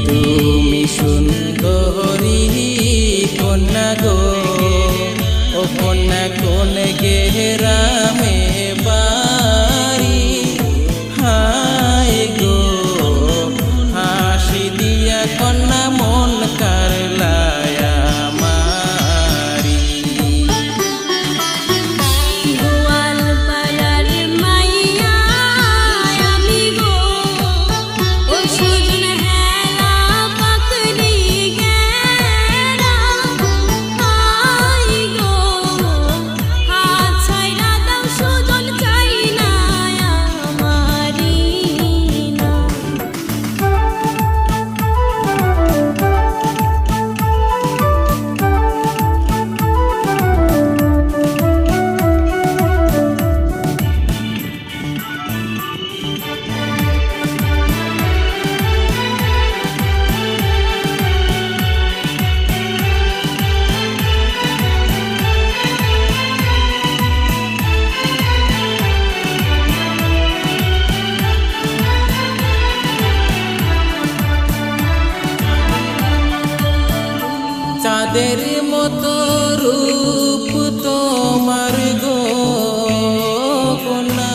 তুমি সুন্দরী কন্যা গো, ও কন্যা কোন গেরামে বাড়ি, হায় গো হাসি দিয়া কন্যা মন কারলায়া মারি। গোয়ালপাড়ার মাইয়া আমি গো, ও সুজন হেলা পাকড়ি গেরা, হায় গো হাত ছাইরা দাও সুজন চাই না আমারি না। চাঁদের মতো রূপ তোমার গো কন্যা,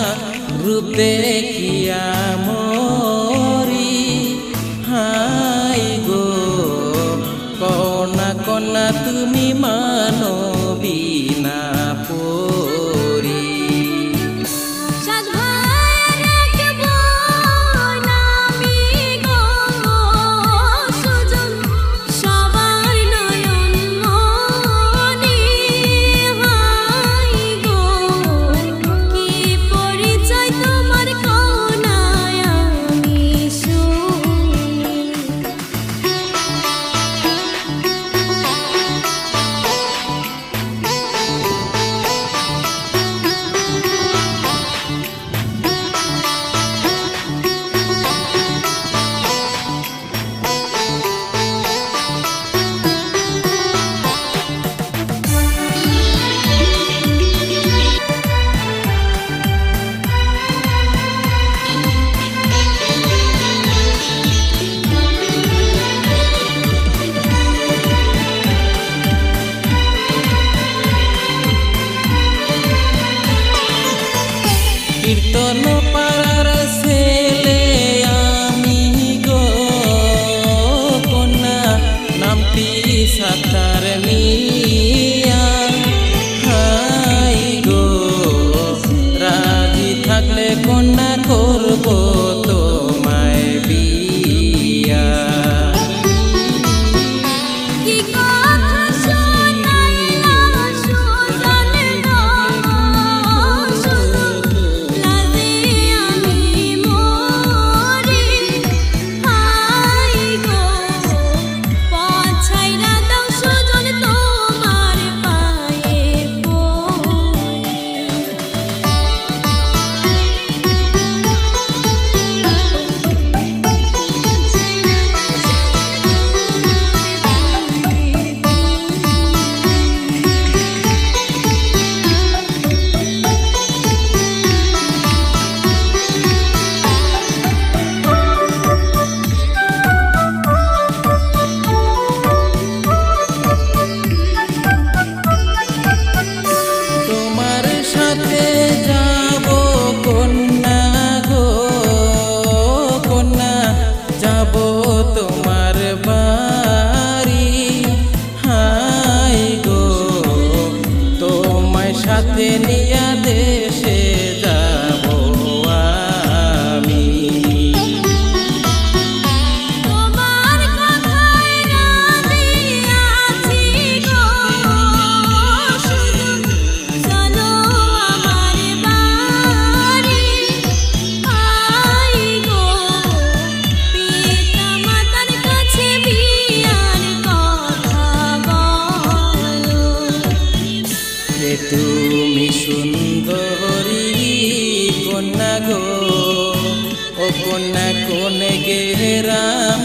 রূপ দেখিয়া মরি, হায় গো কন্যা কন্যা তুমি মানবী না পরি। সাত ভাইয়ের এক বোন আমি গো, সুজন সবার নয়ন মনি, হায় গো কি পরিচয় তোমার কনায় আমি শুনি। কীর্তন পাড়ার ছেলে আমি গো কন্যা, নামটি সাতার মিয়া, হায় গো রাজি থাকলে কন্যা করব তোমায় বিয়া। কি কথা শোনাইলা সুজন গো, সুজন লাজে আমি মরি, হায় গো পথ ছাইরা দাও সুজন তোমার পায়ে পড়ি। তোমার সাথে যাব কন্যা গো কন্যা, যাব তোমার বাড়ি, হায় গো তোমায় সাথে নিয়া দেশে যাব আমি। তোমার কথায় রাজি আছি গো, সুজন চলো আমার বাড়ি, হায় গো পিতা মাতার কাছে কোন গেরাম